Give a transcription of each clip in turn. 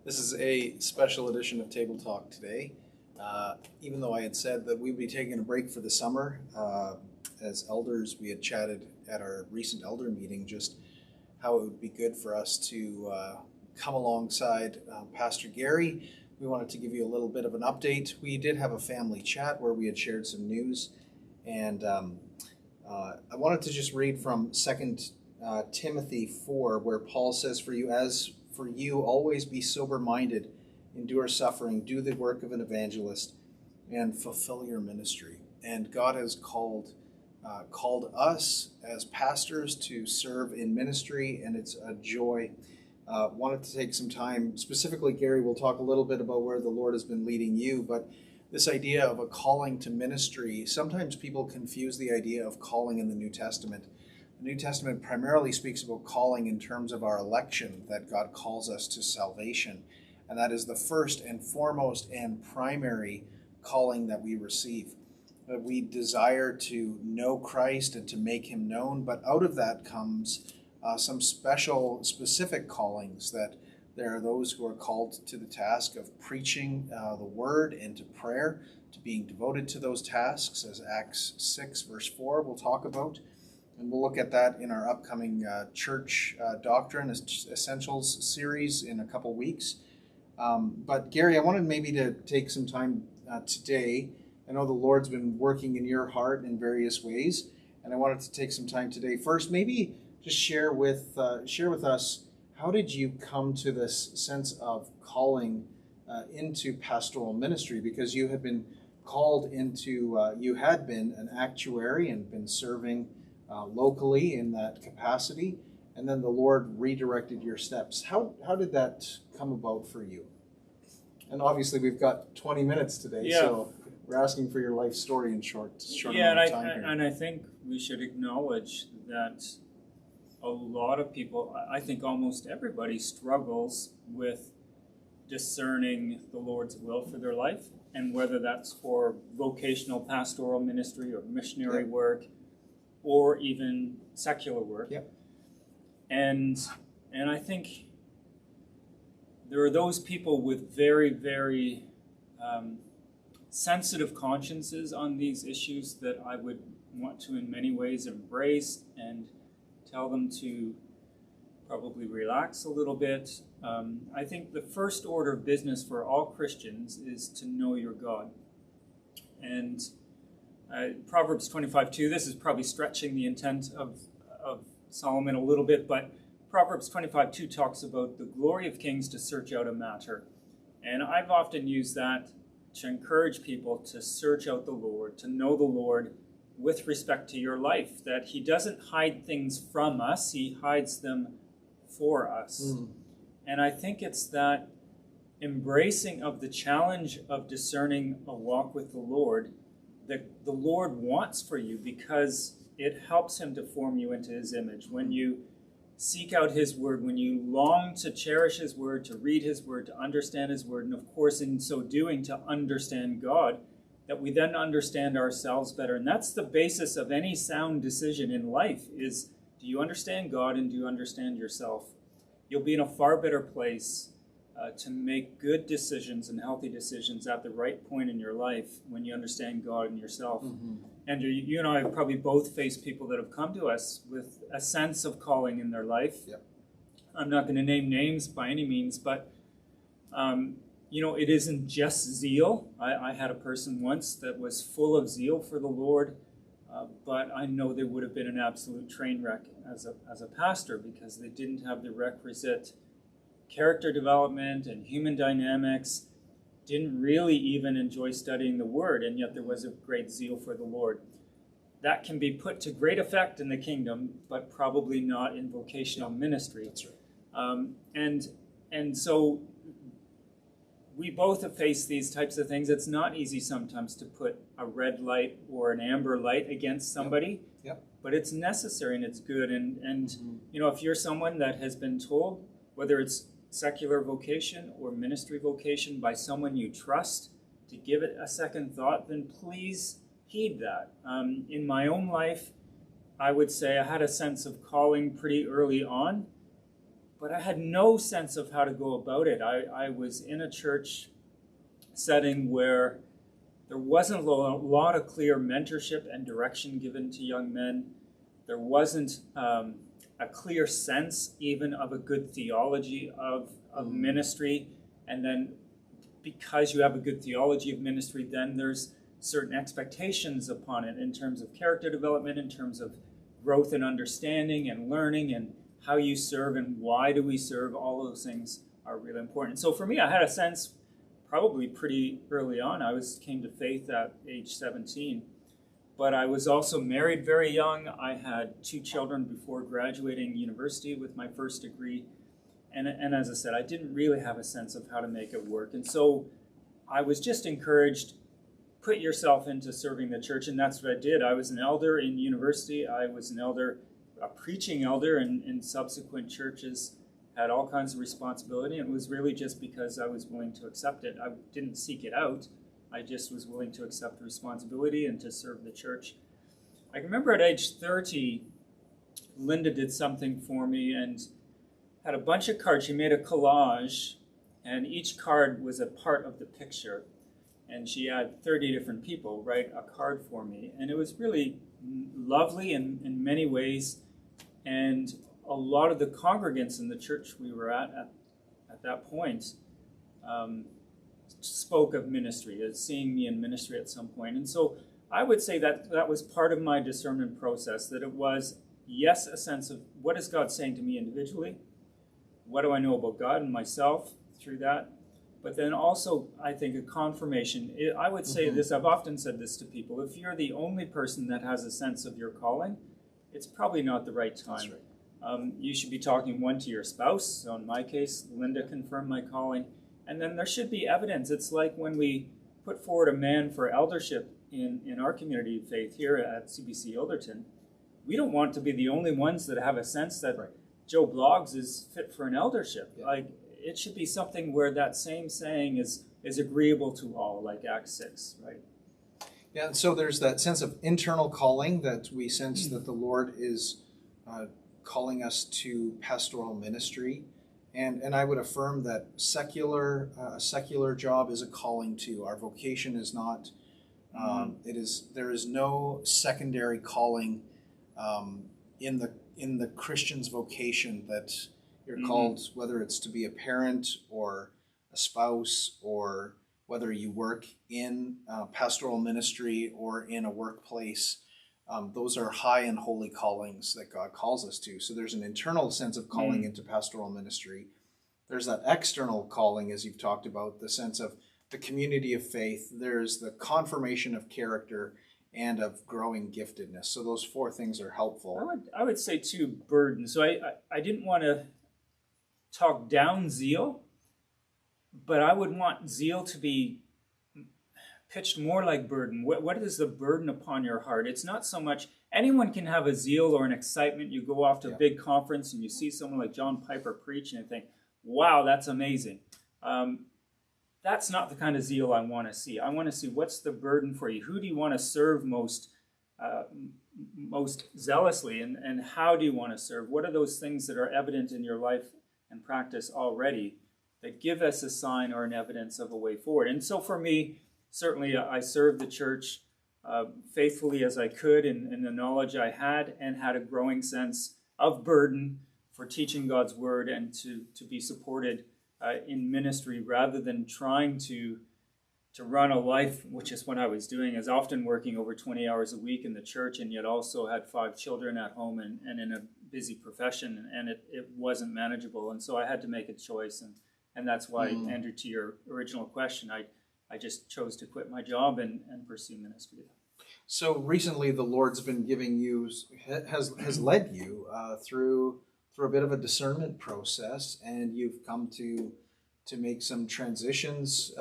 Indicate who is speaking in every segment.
Speaker 1: This is a special edition of Table Talk today. Even though I had said that we'd be taking a break for the summer, as elders, we had chatted at our recent elder meeting just how it would be good for us to come alongside Pastor Gary. We wanted to give you a little bit of an update. We did have a family chat where we had shared some news, and I wanted to just read from 2 Timothy 4, where Paul says, For you, always be sober-minded, endure suffering, do the work of an evangelist, and fulfill your ministry. And God has called us as pastors to serve in ministry, and it's a joy. Wanted to take some time, specifically, Gary, we'll talk a little bit about where the Lord has been leading you, but this idea of a calling to ministry, sometimes people confuse the idea of calling in the New Testament. The New Testament primarily speaks about calling in terms of our election, that God calls us to salvation. And that is the first and foremost and primary calling that we receive. That we desire to know Christ and to make him known, but out of that comes some special, specific callings, that there are those who are called to the task of preaching the word and to prayer, to being devoted to those tasks, as Acts 6 verse 4 will talk about. And we'll look at that in our upcoming Church Doctrine Essentials series in a couple weeks. But Gary, I wanted maybe to take some time today. I know the Lord's been working in your heart in various ways, and I wanted to take some time today. First, maybe just share with us, how did you come to this sense of calling into pastoral ministry? Because you had been called into, you had been an actuary and been serving locally in that capacity, and then the Lord redirected your steps. How did that come about for you? And obviously we've got 20 minutes today, so we're asking for your life story in short amount of time here.
Speaker 2: And I think we should acknowledge that a lot of people, I think almost everybody, struggles with discerning the Lord's will for their life, and whether that's for vocational pastoral ministry or missionary work, or even secular work.
Speaker 1: Yep.
Speaker 2: And I think there are those people with very, very sensitive consciences on these issues that I would want to in many ways embrace and tell them to probably relax a little bit. I think the first order of business for all Christians is to know your God. And Proverbs 25:2, this is probably stretching the intent of Solomon a little bit, but Proverbs 25:2 talks about the glory of kings to search out a matter. And I've often used that to encourage people to search out the Lord, to know the Lord with respect to your life, that he doesn't hide things from us, he hides them for us. And I think it's that embracing of the challenge of discerning a walk with the Lord that the Lord wants for you, because it helps him to form you into his image. When you seek out his word, when you long to cherish his word, to read his word, to understand his word, and of course in so doing to understand God, that we then understand ourselves better. And that's the basis of any sound decision in life, is, do you understand God and do you understand yourself? You'll be in a far better place to make good decisions and healthy decisions at the right point in your life when you understand God and yourself. And you and I have probably both faced people that have come to us with a sense of calling in their life. I'm not going to name names by any means, but it isn't just zeal. I had a person once that was full of zeal for the Lord, but I know they would have been an absolute train wreck as a pastor, because they didn't have the requisite character development and human dynamics, didn't really even enjoy studying the word, and yet there was a great zeal for the Lord. That can be put to great effect in the kingdom, but probably not in vocational ministry.
Speaker 1: That's right.
Speaker 2: And so we both have faced these types of things. It's not easy sometimes to put a red light or an amber light against somebody, but it's necessary and it's good. And if you're someone that has been told, whether it's secular vocation or ministry vocation, by someone you trust, to give it a second thought, then please heed that. In my own life, I would say I had a sense of calling pretty early on, but I had no sense of how to go about it. I was in a church setting where there wasn't a lot of clear mentorship and direction given to young men. There wasn't a clear sense even of a good theology of ministry. And then because you have a good theology of ministry, then there's certain expectations upon it in terms of character development, in terms of growth and understanding and learning and how you serve and why do we serve. All those things are really important. So for me, I had a sense probably pretty early on. I came to faith at age 17, but I was also married very young. I had 2 children before graduating university with my first degree. And as I said, I didn't really have a sense of how to make it work. And so I was just encouraged, put yourself into serving the church, and that's what I did. I was an elder in university. I was an elder, a preaching elder in subsequent churches, had all kinds of responsibility, and it was really just because I was willing to accept it. I didn't seek it out. I just was willing to accept the responsibility and to serve the church. I remember at age 30, Linda did something for me and had a bunch of cards. She made a collage, and each card was a part of the picture. And she had 30 different people write a card for me. And it was really lovely in many ways. And a lot of the congregants in the church we were at that point spoke of ministry, as seeing me in ministry at some point. And so I would say that was part of my discernment process, that it was, yes, a sense of what is God saying to me individually? What do I know about God and myself through that? But then also, I think, a confirmation. I would say this, I've often said this to people, if you're the only person that has a sense of your calling, it's probably not the right time.
Speaker 1: That's right.
Speaker 2: You should be talking one to your spouse. So in my case, Linda confirmed my calling. And then there should be evidence. It's like when we put forward a man for eldership in our community of faith here at CBC Ilderton, we don't want to be the only ones that have a sense that Joe Bloggs is fit for an eldership.
Speaker 1: Yeah.
Speaker 2: Like, it should be something where that same saying is agreeable to all, like Acts 6, right?
Speaker 1: Yeah, and so there's that sense of internal calling that we sense that the Lord is calling us to pastoral ministry. And I would affirm that a secular job is a calling too. Our vocation is not, there is no secondary calling in the Christian's vocation that you're called, whether it's to be a parent or a spouse, or whether you work in pastoral ministry or in a workplace. Those are high and holy callings that God calls us to. So there's an internal sense of calling into pastoral ministry. There's that external calling, as you've talked about, the sense of the community of faith. There's the confirmation of character and of growing giftedness. So those 4 things are helpful.
Speaker 2: I would say too, burden. So I didn't want to talk down zeal, but I would want zeal to be pitched more like burden. What is the burden upon your heart? It's not so much, anyone can have a zeal or an excitement. You go off to a big conference and you see someone like John Piper preach and you think, wow, that's amazing. That's not the kind of zeal I want to see. I want to see, what's the burden for you? Who do you want to serve most zealously, and how do you want to serve? What are those things that are evident in your life and practice already that give us a sign or an evidence of a way forward? And so for me, certainly I served the church faithfully as I could in the knowledge I had, and had a growing sense of burden for teaching God's word and to be supported in ministry, rather than trying to run a life, which is what I was doing, is often working over 20 hours a week in the church, and yet also had 5 children at home and in a busy profession, and it wasn't manageable. And so I had to make a choice, and that's why, Andrew, to your original question, I just chose to quit my job and pursue ministry.
Speaker 1: So recently the Lord's been giving you, has led you through a bit of a discernment process, and you've come to make some transitions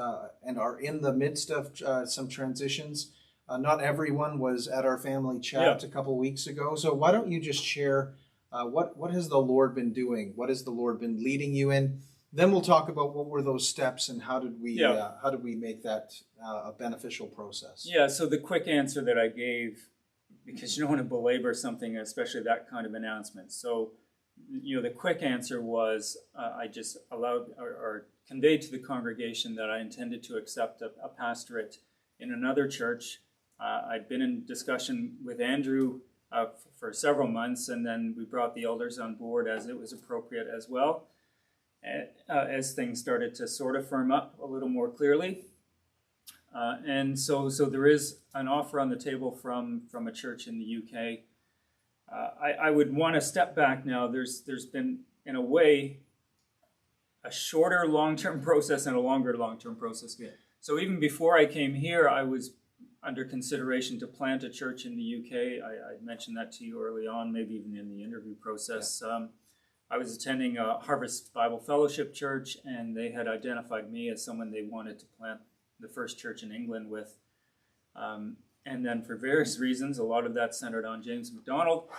Speaker 1: and are in the midst of some transitions. Not everyone was at our family chat a couple weeks ago, so why don't you just share what has the Lord been doing? What has the Lord been leading you in? Then we'll talk about what were those steps and how did we make that a beneficial process? Yeah,
Speaker 2: so the quick answer that I gave, because you don't want to belabor something, especially that kind of announcement. So the quick answer was I just allowed or conveyed to the congregation that I intended to accept a pastorate in another church. I'd been in discussion with Andrew for several months, and then we brought the elders on board as it was appropriate as well, as things started to sort of firm up a little more clearly. And so there is an offer on the table from a church in the UK. I would want to step back now. There's been, in a way, a shorter long-term process and a longer long-term process.
Speaker 1: Yeah.
Speaker 2: So even before I came here, I was under consideration to plant a church in the UK. I mentioned that to you early on, maybe even in the interview process. Yeah. I was attending a Harvest Bible Fellowship Church, and they had identified me as someone they wanted to plant the first church in England with. And then for various reasons, a lot of that centered on James MacDonald.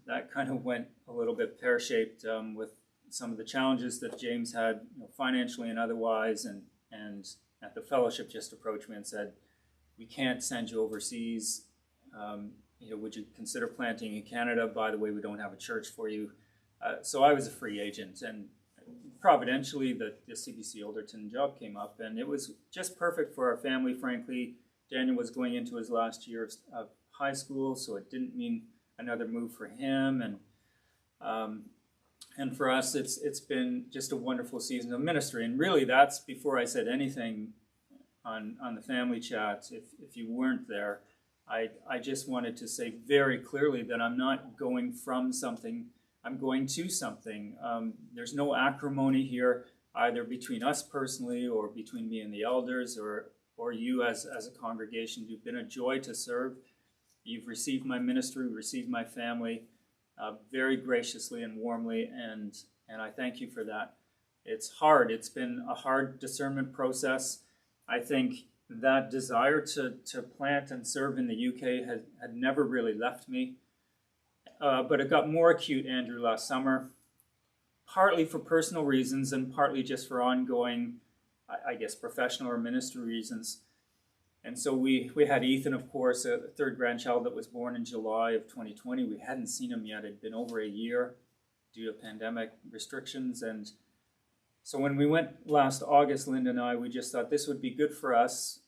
Speaker 2: That kind of went a little bit pear-shaped with some of the challenges that James had, financially and otherwise. And at the fellowship just approached me and said, "We can't send you overseas. Would you consider planting in Canada? By the way, we don't have a church for you." So I was a free agent, and providentially, the CBC Alderton job came up, and it was just perfect for our family, frankly. Daniel was going into his last year of high school, so it didn't mean another move for him. And for us, it's been just a wonderful season of ministry. And really, that's before I said anything on the family chat. If you weren't there, I just wanted to say very clearly that I'm not going from something. I'm going to something. There's no acrimony here, either between us personally or between me and the elders or you as a congregation. You've been a joy to serve. You've received my ministry, received my family very graciously and warmly, and I thank you for that. It's hard. It's been a hard discernment process. I think that desire to plant and serve in the UK had never really left me. But it got more acute, Andrew, last summer, partly for personal reasons and partly just for ongoing, I guess, professional or ministry reasons. And so we had Ethan, of course, a third grandchild that was born in July of 2020. We hadn't seen him yet. It had been over a year due to pandemic restrictions. And so when we went last August, Linda and I, we just thought this would be good for us.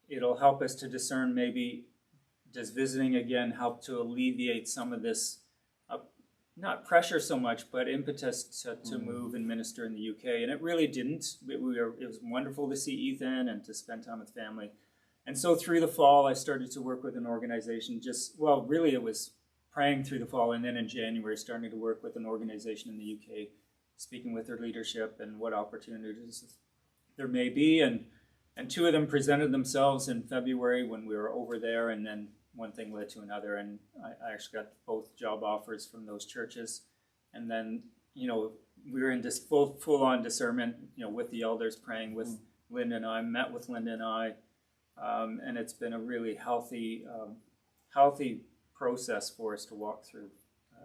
Speaker 2: It'll help us to discern maybe, does visiting again help to alleviate some of this, not pressure so much, but impetus to move and minister in the UK. And it really didn't. It was wonderful to see Ethan and to spend time with family. And so through the fall, I started to work with an organization really it was praying through the fall, and then in January, starting to work with an organization in the UK, speaking with their leadership and what opportunities there may be. And two of them presented themselves in February when we were over there, and then one thing led to another, and I actually got both job offers from those churches. And then, we were in just full-on discernment, with the elders, praying with Linda and I, met with Linda and I, and it's been a really healthy process for us to walk through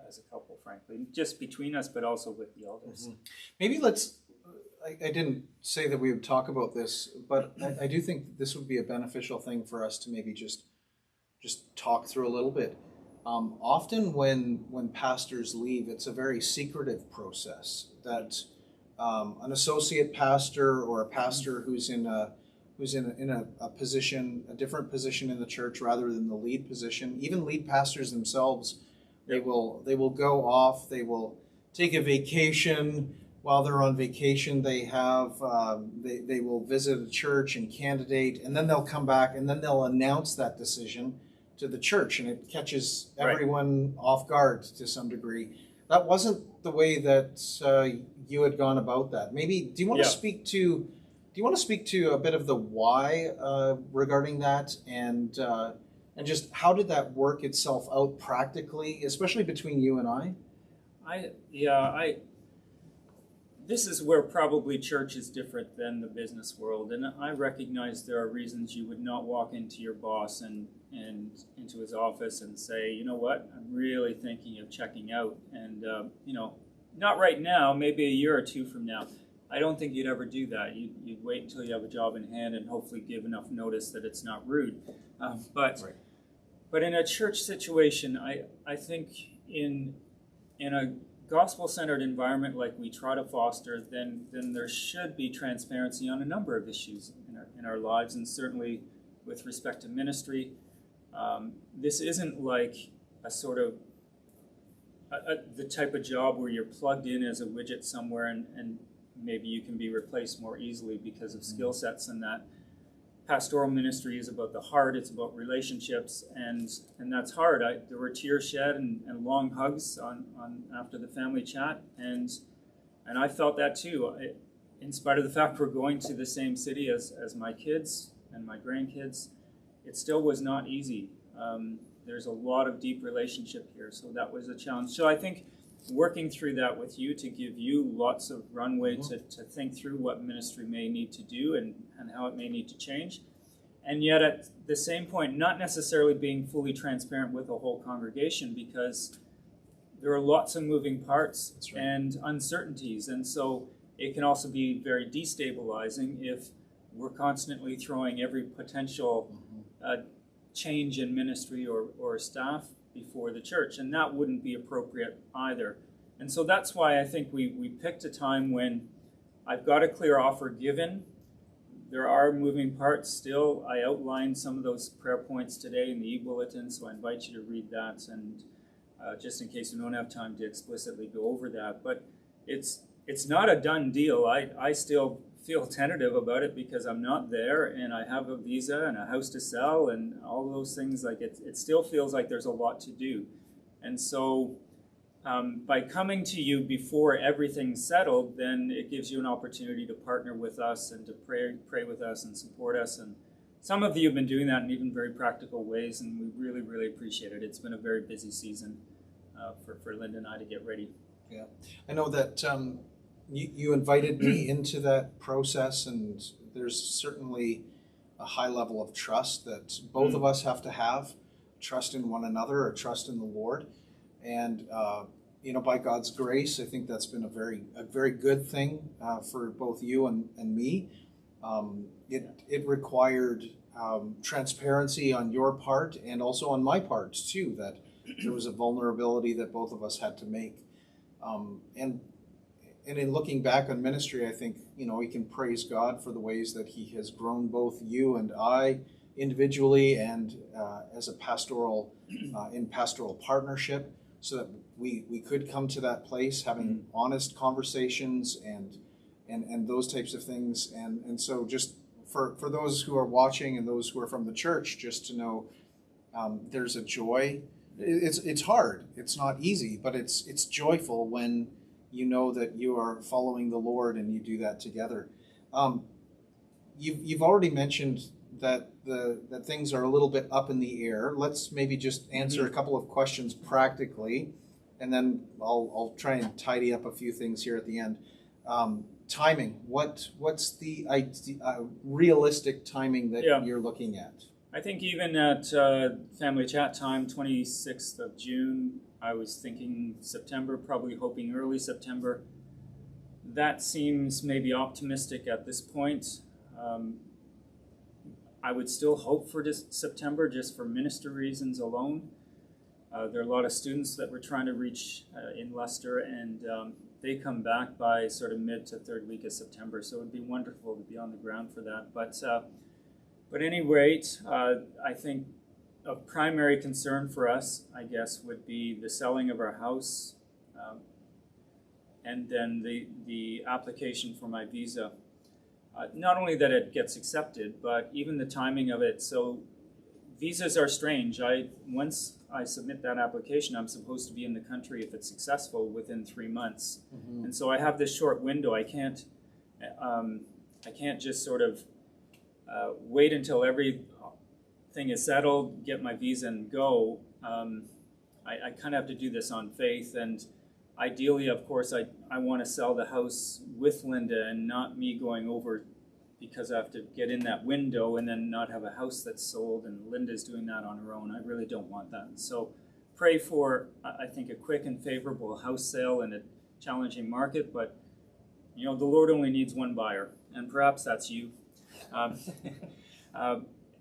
Speaker 2: as a couple, frankly, just between us, but also with the elders.
Speaker 1: Mm-hmm. Maybe I didn't say that we would talk about this, but I do think this would be a beneficial thing for us to maybe just talk through a little bit. Often when pastors leave, it's a very secretive process that an associate pastor or a pastor who's in a position, a different position in the church rather than the lead position, even lead pastors themselves, they will go off, they will take a vacation. While they're on vacation, they will visit a church and candidate, and then they'll come back and then they'll announce that decision to the church, and it catches everyone off guard to some degree. That wasn't the way that you had gone about that. Maybe do you want to speak to a bit of the why regarding that, and just how did that work itself out practically, especially between you and I?
Speaker 2: This is where probably church is different than the business world, and I recognize there are reasons you would not walk into your boss and into his office and say, you know what, I'm really thinking of checking out, and not right now, maybe a year or two from now. I don't think you'd ever do that. You'd wait until you have a job in hand and hopefully give enough notice that it's not rude. But in a church situation, I think in a gospel-centered environment like we try to foster, then there should be transparency on a number of issues in our lives, and certainly with respect to ministry. This isn't like a sort of the type of job where you're plugged in as a widget somewhere and maybe you can be replaced more easily because of skill sets, and that pastoral ministry is about the heart, it's about relationships, and that's hard. There were tears shed and long hugs on after the family chat, and I felt that too. In spite of the fact we're going to the same city as my kids and my grandkids, it still was not easy. There's a lot of deep relationship here, so that was a challenge. So I think working through that with you to give you lots of runway to think through what ministry may need to do and how it may need to change. And yet at the same point, not necessarily being fully transparent with the whole congregation, because there are lots of moving parts and uncertainties. And so it can also be very destabilizing if we're constantly throwing every potential change in ministry or staff before the church, and that wouldn't be appropriate either. And so that's why I think we picked a time when I've got a clear offer given. There are moving parts still. I outlined some of those prayer points today in the e-bulletin, so I invite you to read that, and just in case we don't have time to explicitly go over that. But it's not a done deal. I still feel tentative about it because I'm not there, and I have a visa and a house to sell and all those things. Like it still feels like there's a lot to do. And so by coming to you before everything's settled, then it gives you an opportunity to partner with us and to pray with us and support us. And some of you have been doing that in even very practical ways, and we really, really appreciate it. It's been a very busy season for Linda and I to get ready.
Speaker 1: Yeah, I know that you invited me into that process, and there's certainly a high level of trust that both of us have to have, trust in one another, or trust in the Lord. And by God's grace, I think that's been a very good thing for both you and me. It required transparency on your part and also on my part too, that there was a vulnerability that both of us had to make. And in looking back on ministry, I think, we can praise God for the ways that He has grown both you and I individually and as a pastoral, in pastoral partnership, so that we could come to that place having honest conversations and those types of things. And so just for those who are watching and those who are from the church, just to know there's a joy. It's hard. It's not easy, but it's joyful when you know that you are following the Lord and you do that together. You've already mentioned that that things are a little bit up in the air. Let's maybe just answer a couple of questions practically, and then I'll try and tidy up a few things here at the end. Timing. What's the realistic timing that you're looking at?
Speaker 2: I think even at family chat time, 26th of June, I was thinking September, probably hoping early September. That seems maybe optimistic at this point. I would still hope for September just for ministry reasons alone. There are a lot of students that we're trying to reach in Leicester, and they come back by sort of mid to third week of September, so it would be wonderful to be on the ground for that. But at any rate, I think a primary concern for us, I guess, would be the selling of our house and then the application for my visa. Not only that it gets accepted, but even the timing of it. So visas are strange. Once I submit that application, I'm supposed to be in the country, if it's successful, within 3 months. And so I have this short window. I can't just sort of wait until everything is settled, get my visa and go. I kind of have to do this on faith, and ideally, of course, I want to sell the house with Linda and not me going over because I have to get in that window and then not have a house that's sold, and Linda's doing that on her own. I really don't want that. So pray for, I think, a quick and favorable house sale in a challenging market, but the Lord only needs one buyer, and perhaps that's you.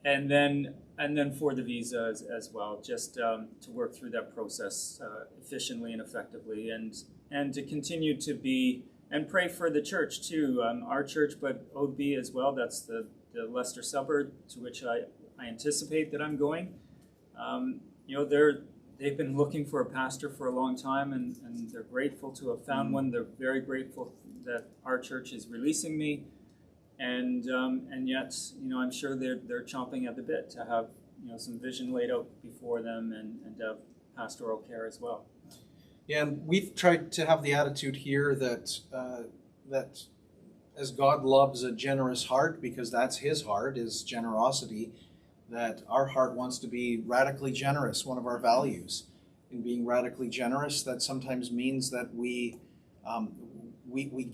Speaker 2: And then for the visa as well, just to work through that process efficiently and effectively. And and to continue to be, and pray for the church too, our church, but OB as well. That's the Leicester suburb to which I anticipate that I'm going. They've been looking for a pastor for a long time, and they're grateful to have found one. They're very grateful that our church is releasing me, and yet, I'm sure they're chomping at the bit to have some vision laid out before them and have pastoral care as well.
Speaker 1: Yeah, and we've tried to have the attitude here that as God loves a generous heart, because that's His heart, is generosity, that our heart wants to be radically generous. One of our values in being radically generous, that sometimes means that we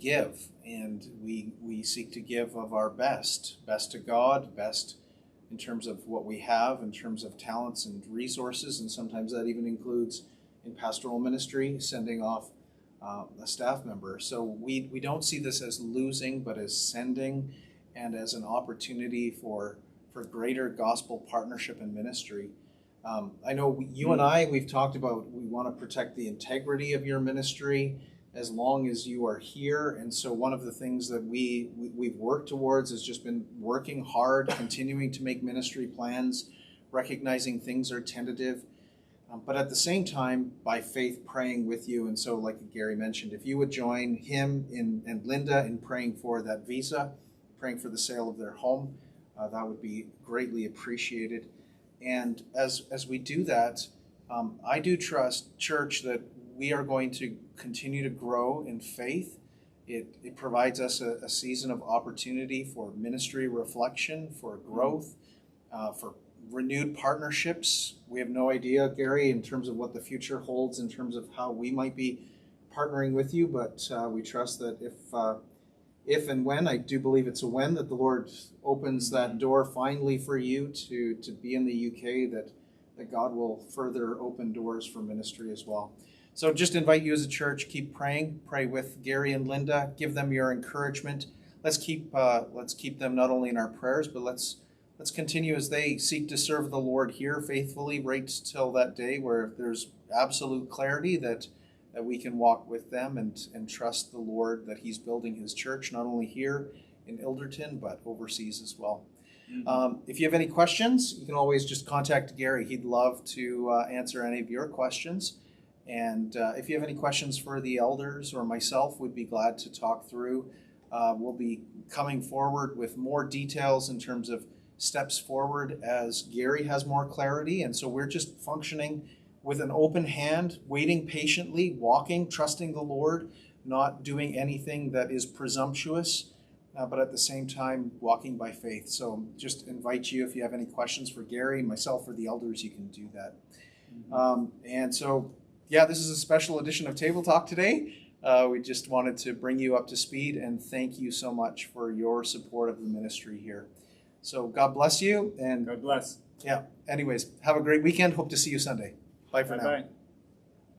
Speaker 1: give, and we seek to give of our best to God, best in terms of what we have, in terms of talents and resources, and sometimes that even includes in pastoral ministry, sending off a staff member. So we don't see this as losing, but as sending, and as an opportunity for greater gospel partnership and ministry. I know you and I, we've talked about, we want to protect the integrity of your ministry as long as you are here. And so one of the things that we've worked towards has just been working hard, continuing to make ministry plans, recognizing things are tentative, but at the same time, by faith, praying with you. And so, like Gary mentioned, if you would join him and Linda in praying for that visa, praying for the sale of their home, that would be greatly appreciated. And as we do that, I do trust, church, that we are going to continue to grow in faith. It provides us a season of opportunity for ministry reflection, for growth, for renewed partnerships. We have no idea, Gary, in terms of what the future holds in terms of how we might be partnering with you, but we trust that if and when, I do believe it's a when, that the Lord opens that door finally for you to be in the UK, that God will further open doors for ministry as well. So just invite you as a church, keep praying, pray with Gary and Linda, give them your encouragement. Let's keep them not only in our prayers, but let's continue as they seek to serve the Lord here faithfully right till that day where there's absolute clarity that we can walk with them and trust the Lord that He's building His church, not only here in Ilderton, but overseas as well. Mm-hmm. If you have any questions, you can always just contact Gary. He'd love to answer any of your questions. And if you have any questions for the elders or myself, we'd be glad to talk through. We'll be coming forward with more details in terms of steps forward as Gary has more clarity. And so we're just functioning with an open hand, waiting patiently, walking, trusting the Lord, not doing anything that is presumptuous, but at the same time, walking by faith. So just invite you, if you have any questions for Gary, myself, or the elders, you can do that. Mm-hmm. And so, yeah, this is a special edition of Table Talk today. We just wanted to bring you up to speed, and thank you so much for your support of the ministry here. So God bless you. And
Speaker 2: God bless.
Speaker 1: Yeah. Anyways, have a great weekend. Hope to see you Sunday. Bye for now.
Speaker 2: Bye-bye.